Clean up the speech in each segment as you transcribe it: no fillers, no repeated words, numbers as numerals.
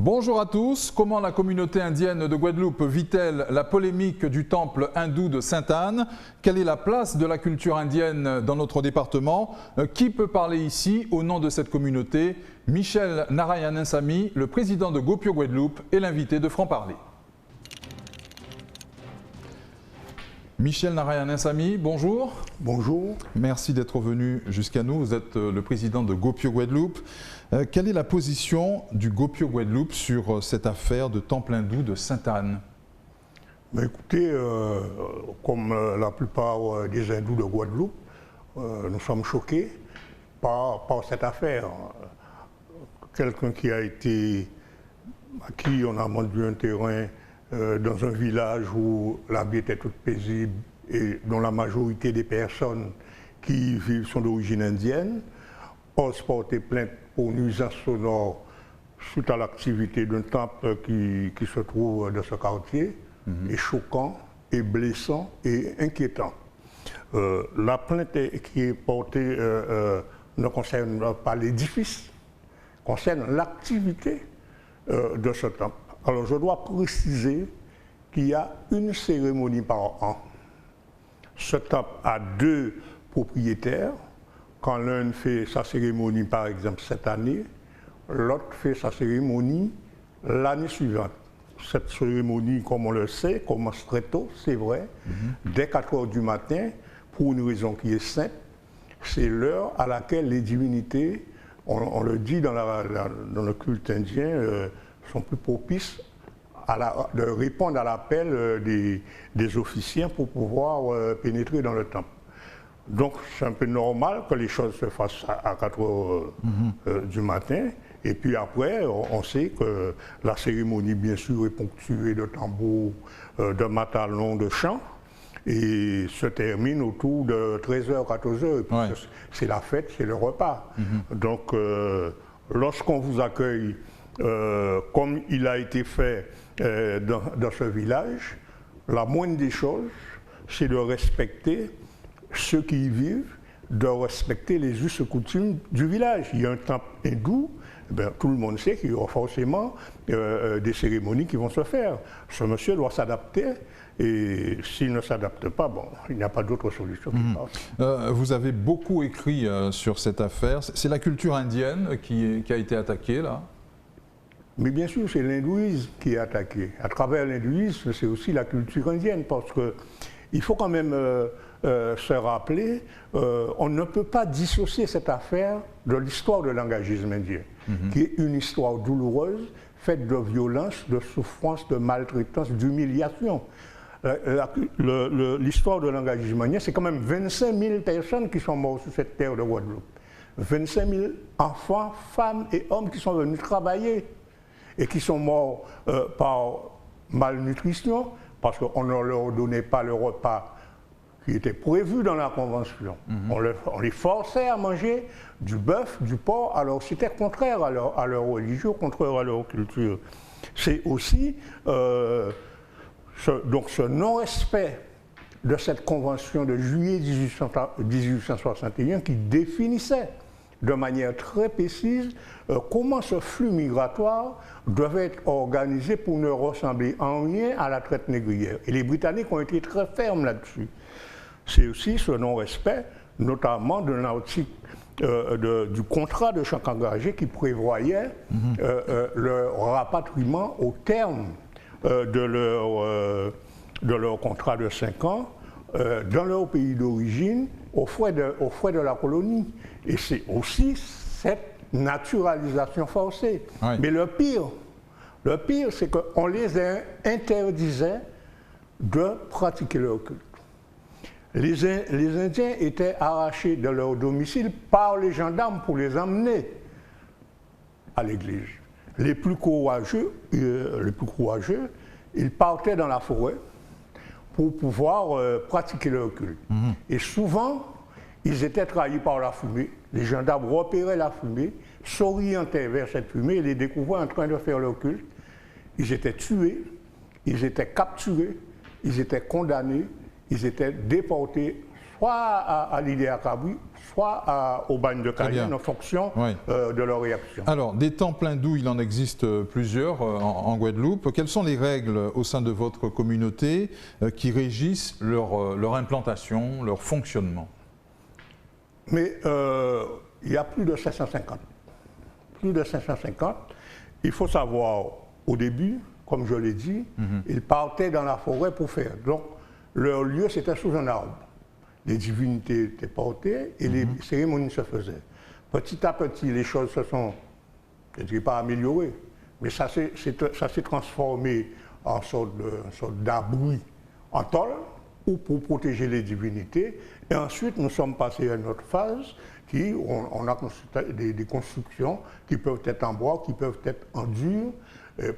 Bonjour à tous. Comment la communauté indienne de Guadeloupe vit-elle la polémique du temple hindou de Sainte-Anne? Quelle est la place de la culture indienne dans notre département? Qui peut parler ici au nom de cette communauté? Michel Narayanan-Samy, le président de Gopio Guadeloupe, est l'invité de Franc-Parler. Michel Narayanan-Samy, bonjour. Bonjour. Merci d'être venu jusqu'à nous. Vous êtes le président de Gopio Guadeloupe. Quelle est la position du Gopio Guadeloupe sur cette affaire de temple hindou de Sainte-Anne? Écoutez, comme la plupart des hindous de Guadeloupe, nous sommes choqués par cette affaire. Quelqu'un à qui on a vendu un terrain dans un village où la vie était toute paisible et dont la majorité des personnes qui y vivent sont d'origine indienne, ose porter plainte pour nuisance sonore suite à l'activité d'un temple qui se trouve dans ce quartier, est choquant, est blessant et inquiétant. La plainte qui est portée ne concerne pas l'édifice, concerne l'activité de ce temple. Alors je dois préciser qu'il y a une cérémonie par an. Ce temple a deux propriétaires. Quand l'un fait sa cérémonie, par exemple, cette année, l'autre fait sa cérémonie l'année suivante. Cette cérémonie, comme on le sait, commence très tôt, c'est vrai, dès 4 heures du matin, pour une raison qui est simple, c'est l'heure à laquelle les divinités, on le dit dans le culte indien, sont plus propices de répondre à l'appel des officiants pour pouvoir pénétrer dans le temple. Donc c'est un peu normal que les choses se fassent à 4 heures du matin. Et puis après, on sait que la cérémonie, bien sûr, est ponctuée de tambours, de matalons, de chants, et se termine autour de 13h, 14h. Et puis c'est la fête, c'est le repas. Donc lorsqu'on vous accueille, comme il a été fait dans ce village, la moindre des choses, c'est de respecter ceux qui y vivent, de respecter les us et coutumes du village. Il y a un temple hindou, tout le monde sait qu'il y aura forcément des cérémonies qui vont se faire. Ce monsieur doit s'adapter, et s'il ne s'adapte pas, bon, il n'y a pas d'autre solution. Vous avez beaucoup écrit sur cette affaire. C'est la culture indienne qui a été attaquée, là? Mais bien sûr, c'est l'hindouisme qui est attaqué. À travers l'hindouisme, c'est aussi la culture indienne, parce qu'il faut quand même se rappeler, on ne peut pas dissocier cette affaire de l'histoire de l'engagement indien, qui est une histoire douloureuse, faite de violence, de souffrance, de maltraitance, d'humiliation. L'histoire de l'engagement indien, c'est quand même 25 000 personnes qui sont mortes sur cette terre de Guadeloupe. 25 000 enfants, femmes et hommes qui sont venus travailler et qui sont morts par malnutrition, parce qu'on ne leur donnait pas le repas qui était prévu dans la Convention. On les forçait à manger du bœuf, du porc, alors c'était contraire à leur religion, contraire à leur culture. C'est aussi donc ce non-respect de cette Convention de juillet 1861 qui définissait de manière très précise comment ce flux migratoire devait être organisé pour ne ressembler en rien à la traite négrière. Et les Britanniques ont été très fermes là-dessus. C'est aussi ce non-respect, notamment de l'article du contrat de chaque engagé qui prévoyait le rapatriement au terme de leur contrat de 5 ans dans leur pays d'origine aux frais de la colonie. Et c'est aussi cette naturalisation forcée. Mais le pire, c'est qu'on les interdisait de pratiquer leur culte. Les Indiens étaient arrachés de leur domicile par les gendarmes pour les emmener à l'église. Les plus courageux, ils partaient dans la forêt pour pouvoir pratiquer leur culte. Et souvent, ils étaient trahis par la fumée. Les gendarmes repéraient la fumée, s'orientaient vers cette fumée et les découvraient en train de faire leur culte. Ils étaient tués, ils étaient capturés, ils étaient condamnés, ils étaient déportés soit à l'IDA Cabri, soit au bagne de Cayenne, en fonction de leur réaction. Alors, des temples hindous, il en existe plusieurs en Guadeloupe. Quelles sont les règles au sein de votre communauté qui régissent leur implantation, leur fonctionnement? Mais il y a plus de 550. Plus de 550. Il faut savoir, au début, comme je l'ai dit, ils partaient dans la forêt pour faire. Donc, leur lieu, c'était sous un arbre. Les divinités étaient portées et les cérémonies se faisaient. Petit à petit, les choses se sont, je ne dirais pas améliorées, mais ça s'est transformé en sorte d'abri en tôle, ou pour protéger les divinités. Et ensuite, nous sommes passés à une autre phase qui, on a des constructions qui peuvent être en bois, qui peuvent être en dur,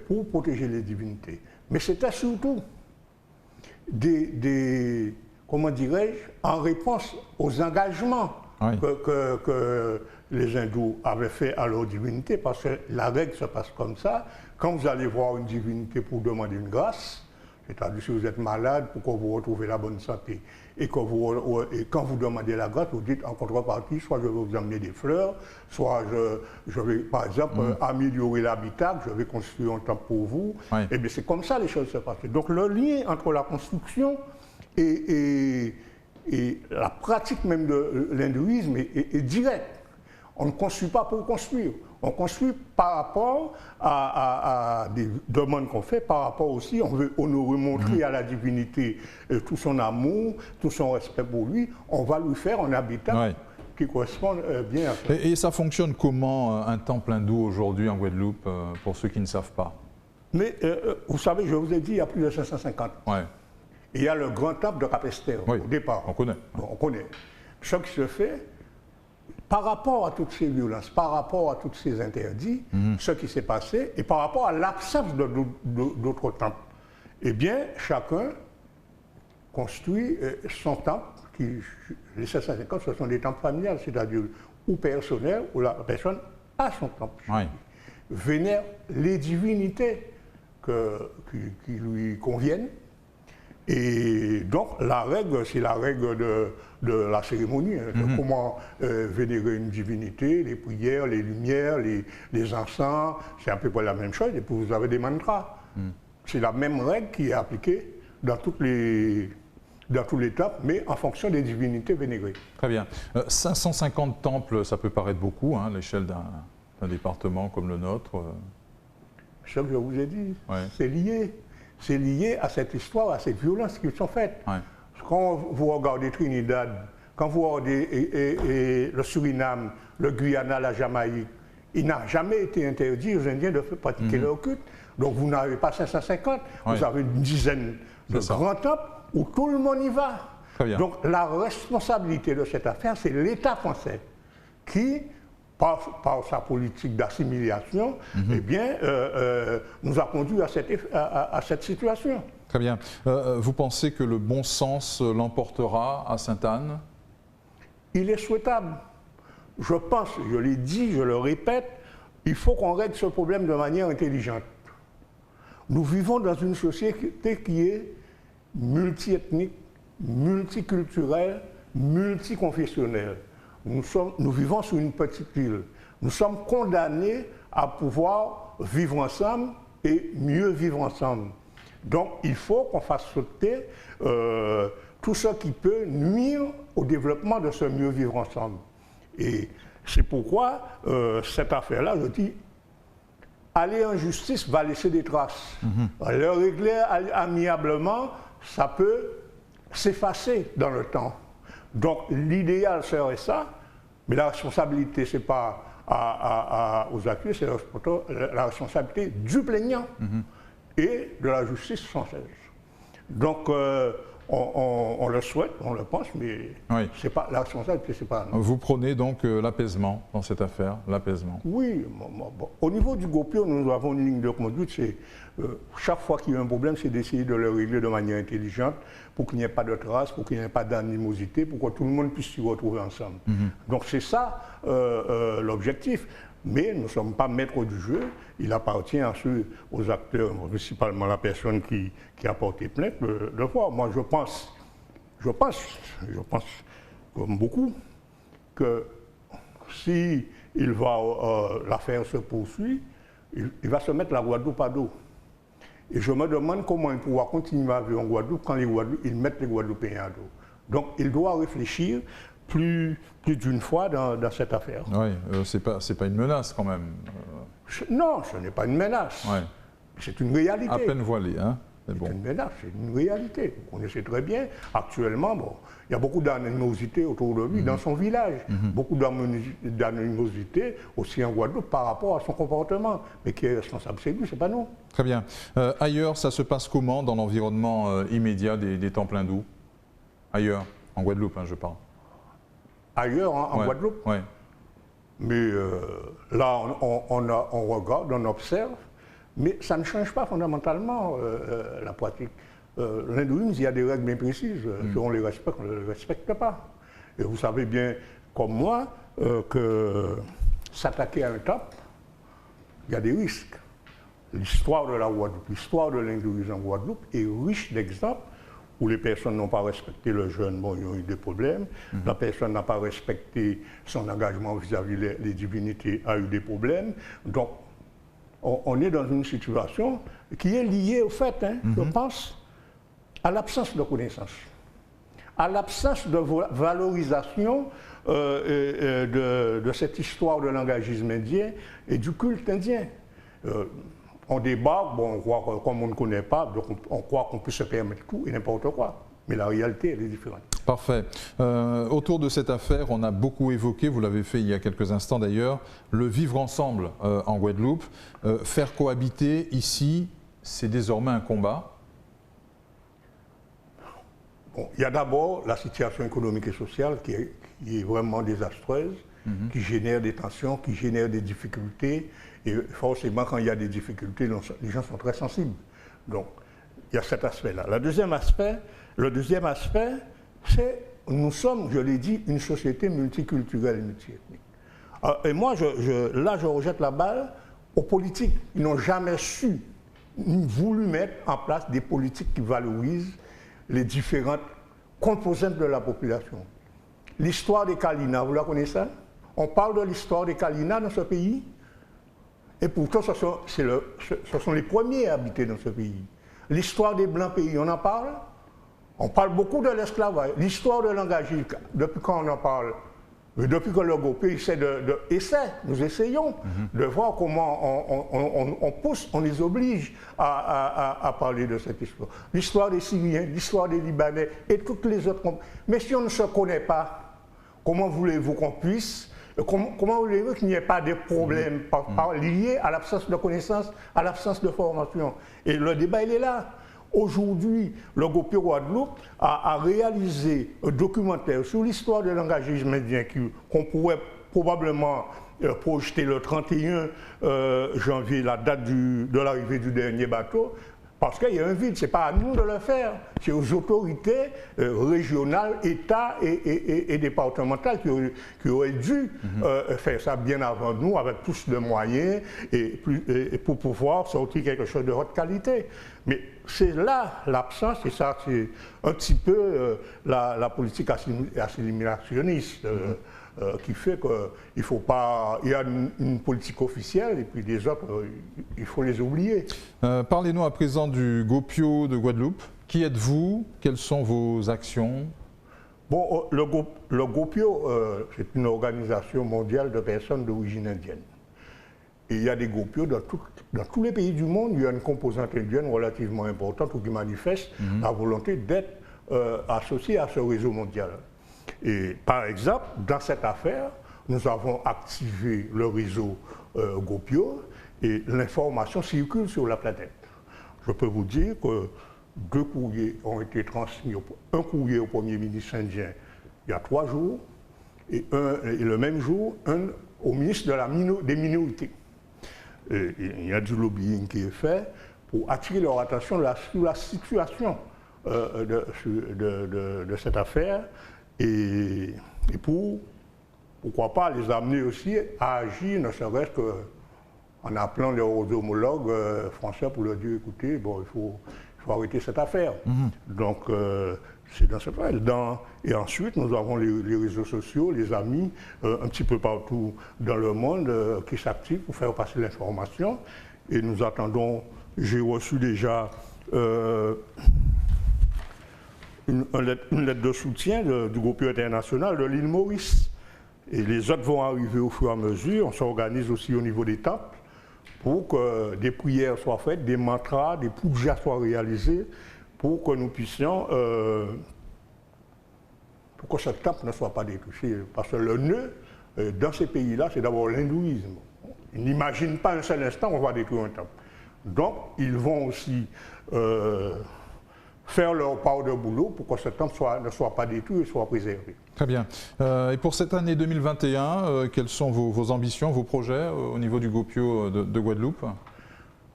pour protéger les divinités. Mais c'était surtout comment dirais-je, en réponse aux engagements que les hindous avaient fait à leur divinité, parce que la règle se passe comme ça. Quand vous allez voir une divinité pour demander une grâce, c'est-à-dire si vous êtes malade, pour que vous retrouviez la bonne santé, et quand vous demandez la grâce, vous dites en contrepartie, soit je vais vous amener des fleurs, soit je vais, par exemple, améliorer l'habitat, je vais construire un temple pour vous. Et bien c'est comme ça les choses se passent. Donc le lien entre la construction et la pratique même de l'hindouisme est direct. On ne construit pas pour construire. On construit par rapport à des demandes qu'on fait, par rapport aussi, on veut montrer à la divinité tout son amour, tout son respect pour lui. On va lui faire un habitat qui correspond bien à ça. Et ça fonctionne comment un temple hindou aujourd'hui en Guadeloupe, pour ceux qui ne savent pas? Mais vous savez, je vous ai dit, il y a plus de 550. Et il y a le grand temple de Cap-Esther au départ. On connaît. On connaît. Ce qui se fait, par rapport à toutes ces violences, par rapport à tous ces interdits, ce qui s'est passé, et par rapport à l'absence d'autres temples, eh bien, chacun construit son temple, les 550, ce sont des temples familiales, c'est-à-dire ou personnels, où la personne a son temple. Vénère les divinités qui lui conviennent. Et donc, la règle, c'est la règle de la cérémonie. Comment vénérer une divinité, les prières, les lumières, les encens, c'est à peu près la même chose. Et puis, vous avez des mantras. C'est la même règle qui est appliquée dans tous les temples, mais en fonction des divinités vénérées. Très bien. 550 temples, ça peut paraître beaucoup, à l'échelle d'un département comme le nôtre. Ce que je vous ai dit, c'est lié. C'est lié à cette histoire, à ces violences qui sont faites. Quand vous regardez Trinidad, quand vous regardez le Suriname, le Guyana, la Jamaïque, il n'a jamais été interdit aux Indiens de pratiquer leur culte. Donc vous n'avez pas 550, vous avez une dizaine de grands temples où tout le monde y va. Donc la responsabilité de cette affaire, c'est l'État français qui, par sa politique d'assimilation, eh bien, nous a conduit à cette situation. Très bien. Vous pensez que le bon sens l'emportera à Sainte-Anne? Il est souhaitable. Je pense, je l'ai dit, je le répète, il faut qu'on règle ce problème de manière intelligente. Nous vivons dans une société qui est multiethnique, multiculturelle, multiconfessionnelle. Nous vivons sur une petite île. Nous sommes condamnés à pouvoir vivre ensemble et mieux vivre ensemble. Donc il faut qu'on fasse sauter tout ce qui peut nuire au développement de ce mieux vivre ensemble. Et c'est pourquoi cette affaire-là, je dis, aller en justice va laisser des traces. Le régler amiablement, ça peut s'effacer dans le temps. Donc l'idéal serait ça, mais la responsabilité, ce n'est pas aux accusés, c'est la responsabilité du plaignant et de la justice française. Donc on le souhaite, on le pense, mais c'est pas, la responsabilité, c'est pas... Vous prenez donc l'apaisement dans cette affaire, l'apaisement? Oui, au niveau du GOPIO, nous avons une ligne de conduite, c'est chaque fois qu'il y a un problème, c'est d'essayer de le régler de manière intelligente pour qu'il n'y ait pas de traces, pour qu'il n'y ait pas d'animosité, pour que tout le monde puisse s'y retrouver ensemble. Donc c'est ça l'objectif. Mais nous ne sommes pas maîtres du jeu, il appartient aux acteurs, principalement la personne qui a porté plainte, de voir. Moi je pense comme beaucoup, que si l'affaire se poursuit, il va se mettre la Guadeloupe à dos. Et je me demande comment il pourra continuer à vivre en Guadeloupe quand ils mettent les Guadeloupéens à dos. Donc il doit réfléchir plus d'une fois dans cette affaire. Oui, c'est pas une menace quand même. Non, ce n'est pas une menace. Ouais. C'est une réalité. À peine voilée, hein. C'est une menace, c'est une réalité. Vous connaissez très bien. Actuellement, bon, il y a beaucoup d'animosité autour de lui dans son village. Beaucoup d'animosité aussi en Guadeloupe par rapport à son comportement. Mais qui est responsable, c'est lui, c'est pas nous. Très bien. Ailleurs, ça se passe comment dans l'environnement immédiat des temples hindous? Ailleurs, en Guadeloupe, hein, je parle. Ailleurs, hein, en Guadeloupe? Oui. Mais là, on regarde, on observe. Mais ça ne change pas fondamentalement la pratique. L'hindouisme, il y a des règles bien précises. Si on les respecte, on ne les respecte pas. Et vous savez bien, comme moi, que s'attaquer à un temple, il y a des risques. L'histoire de la Guadeloupe, l'histoire de l'hindouisme en Guadeloupe est riche d'exemples où les personnes n'ont pas respecté le jeûne, bon, ils ont eu des problèmes. La personne n'a pas respecté son engagement vis-à-vis des divinités, a eu des problèmes. Donc, on est dans une situation qui est liée au fait, hein, je pense, à l'absence de connaissance, à l'absence de valorisation de cette histoire de langagisme indien et du culte indien. On débarque, bon, on croit comme on ne connaît pas, donc on croit qu'on peut se permettre tout et n'importe quoi. Mais la réalité, elle est différente. Parfait. Autour de cette affaire, on a beaucoup évoqué, vous l'avez fait il y a quelques instants d'ailleurs, le vivre ensemble en Guadeloupe. Faire cohabiter ici, c'est désormais un combat. Bon, il y a d'abord la situation économique et sociale qui est vraiment désastreuse, qui génère des tensions, qui génère des difficultés. Et forcément, quand il y a des difficultés, les gens sont très sensibles. Donc, il y a cet aspect-là. Le deuxième aspect, c'est nous sommes, je l'ai dit, une société multiculturelle et multiethnique. Et moi, là, je rejette la balle aux politiques. Ils n'ont jamais su ni voulu mettre en place des politiques qui valorisent les différentes composantes de la population. L'histoire des Kalina, vous la connaissez? On parle de l'histoire des Kalina dans ce pays, et pourtant ce sont les premiers à habiter dans ce pays. L'histoire des Blancs pays, on en parle? On parle beaucoup de l'esclavage. L'histoire de langagisme, depuis quand on en parle? Depuis que le GOPIO nous essayons de voir comment on pousse, on les oblige à parler de cette histoire. L'histoire des Syriens, l'histoire des Libanais et toutes les autres. Mais si on ne se connaît pas, comment voulez-vous qu'on puisse, comment voulez-vous qu'il n'y ait pas de problèmes liés à l'absence de connaissances, à l'absence de formation? Et le débat, il est là. Aujourd'hui, le GOPIO Guadeloupe a réalisé un documentaire sur l'histoire de langagisme indien qu'on pourrait probablement projeter le 31 janvier, la date de l'arrivée du dernier bateau, parce qu'il y a un vide. Ce n'est pas à nous de le faire, c'est aux autorités régionales, États et départementales qui auraient dû faire ça bien avant nous, avec plus de moyens et pour pouvoir sortir quelque chose de haute qualité. Mais c'est là l'absence, et ça c'est un petit peu la politique assimilationniste qui fait qu'il faut pas, il y a une politique officielle et puis les autres, il faut les oublier. Parlez-nous à présent du GOPIO de Guadeloupe. Qui êtes-vous? Quelles sont vos actions? Bon, le GOPIO, c'est une organisation mondiale de personnes d'origine indienne. Et il y a des GOPIO dans tous les pays du monde, il y a une composante indienne relativement importante qui manifeste la volonté d'être associé à ce réseau mondial. Et par exemple, dans cette affaire, nous avons activé le réseau GOPIO et l'information circule sur la planète. Je peux vous dire que 2 courriers ont été transmis, un courrier au Premier ministre indien il y a 3 jours et le même jour, un au ministre des minorités. Et il y a du lobbying qui est fait pour attirer leur attention sur la situation de cette affaire et pourquoi pas les amener aussi à agir, ne serait-ce qu'en appelant leurs homologues français pour leur dire, écoutez, bon, il il faut arrêter cette affaire. Donc, c'est dans ce cas. Et ensuite, nous avons les réseaux sociaux, les amis, un petit peu partout dans le monde qui s'activent pour faire passer l'information. Et nous attendons, j'ai reçu déjà une lettre de soutien du groupe international de l'île Maurice. Et les autres vont arriver au fur et à mesure. On s'organise aussi au niveau des temples pour que des prières soient faites, des mantras, des pujas soient réalisés, pour que nous puissions, pour que ce temple ne soit pas détruit. Parce que le nœud, dans ces pays-là, c'est d'abord l'hindouisme. Ils n'imaginent pas un seul instant qu'on va détruire un temple. Donc, ils vont aussi faire leur part de boulot pour que ce temple ne soit pas détruit et soit préservé. Très bien. Et pour cette année 2021, quelles sont vos ambitions, vos projets au niveau du Gopio de Guadeloupe?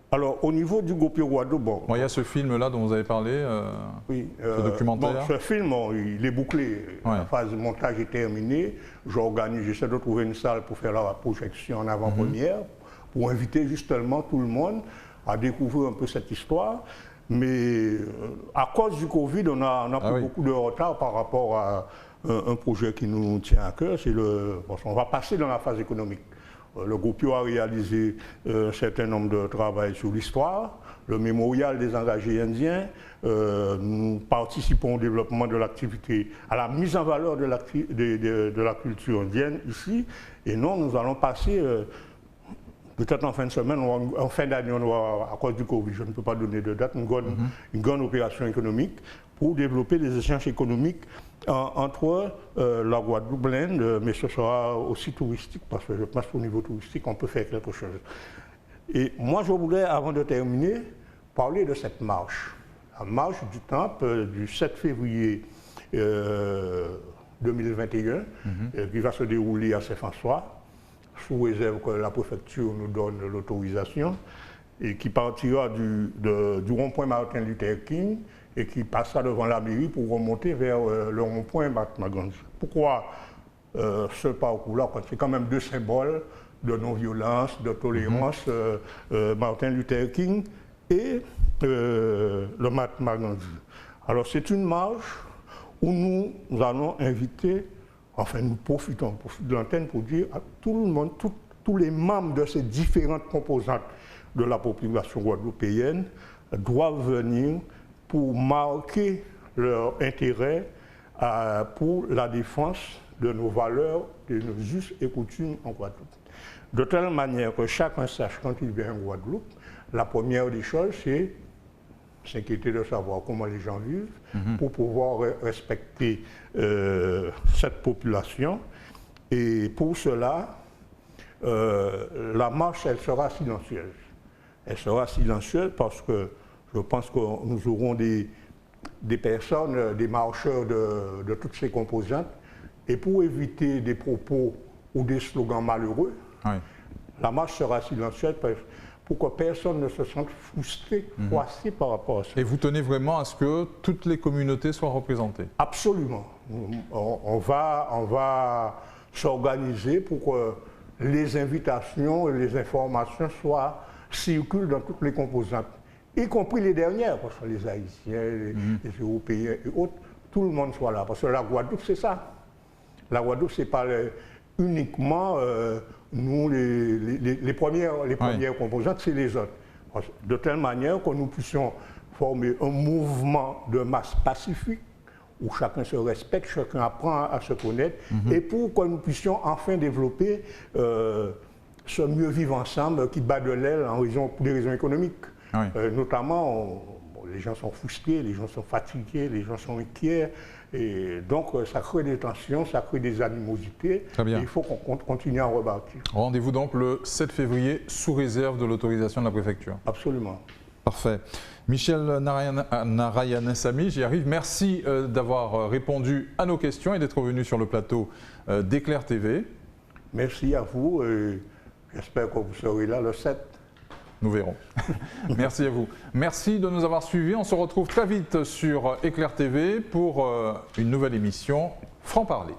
Alors, au niveau du Gopio Guadeloupe, bon, il y a ce film-là dont vous avez parlé, oui, ce documentaire. Bon, ce film, il est bouclé. La phase de montage est terminée. J'essaie de trouver une salle pour faire la projection en avant-première, pour inviter justement tout le monde à découvrir un peu cette histoire. Mais à cause du Covid, on a pris beaucoup de retard par rapport à un projet qui nous tient à cœur. On va passer dans la phase économique. Le Gopio a réalisé un certain nombre de travaux sur l'histoire, le mémorial des engagés indiens. Nous participons au développement de l'activité, à la mise en valeur de la culture indienne ici. Et nous allons passer, peut-être en fin de semaine, en fin d'année, à cause du Covid, je ne peux pas donner de date, une grande opération économique pour développer les échanges économiques entre la Guadeloupe, l'Inde, mais ce sera aussi touristique, parce que je pense qu'au niveau touristique, on peut faire quelque chose. Et moi, je voudrais, avant de terminer, parler de cette marche. La marche du temple du 7 février 2021, qui va se dérouler à Saint-François, sous réserve que la préfecture nous donne l'autorisation, et qui partira du rond-point Martin Luther King, et qui passera devant la mairie pour remonter vers le rond-point Mahatma Gandhi. Pourquoi ce parcours-là? C'est quand même deux symboles de non-violence, de tolérance, Martin Luther King et le Mahatma Gandhi. Alors c'est une marche où nous allons inviter, enfin nous profitons de l'antenne pour dire à tout le monde, tous les membres de ces différentes composantes de la population guadeloupéenne doivent venir pour marquer leur intérêt pour la défense de nos valeurs, de nos us et coutumes en Guadeloupe. De telle manière que chacun sache quand il vient en Guadeloupe, la première des choses, c'est s'inquiéter de savoir comment les gens vivent pour pouvoir respecter cette population. Et pour cela, la marche, elle sera silencieuse. Elle sera silencieuse parce que je pense que nous aurons des personnes, des marcheurs de toutes ces composantes. Et pour éviter des propos ou des slogans malheureux, la marche sera silencieuse pour que personne ne se sente frustré, froissé par rapport à ça. Et vous tenez vraiment à ce que toutes les communautés soient représentées? Absolument. On va s'organiser pour que les invitations et les informations circulent dans toutes les composantes, y compris les dernières, parce que les Haïtiens, les Européens et autres, tout le monde soit là. Parce que la Guadeloupe, c'est ça. La Guadeloupe, ce n'est pas uniquement nous, les premières composantes, c'est les autres. De telle manière que nous puissions former un mouvement de masse pacifique, où chacun se respecte, chacun apprend à se connaître, et pour que nous puissions enfin développer ce mieux vivre ensemble qui bat de l'aile pour des raisons économiques. Notamment, les gens sont frustrés, les gens sont fatigués, les gens sont inquiets, et donc ça crée des tensions, ça crée des animosités. Il faut qu'on continue à rebâtir. Rendez-vous donc le 7 février sous réserve de l'autorisation de la préfecture. Absolument. Parfait. Michel Narayanasamy, j'y arrive. Merci d'avoir répondu à nos questions et d'être venu sur le plateau d'Éclair TV. Merci à vous et j'espère que vous serez là le 7. Nous verrons. Merci à vous. Merci de nous avoir suivis. On se retrouve très vite sur Éclair TV pour une nouvelle émission Franc Parler.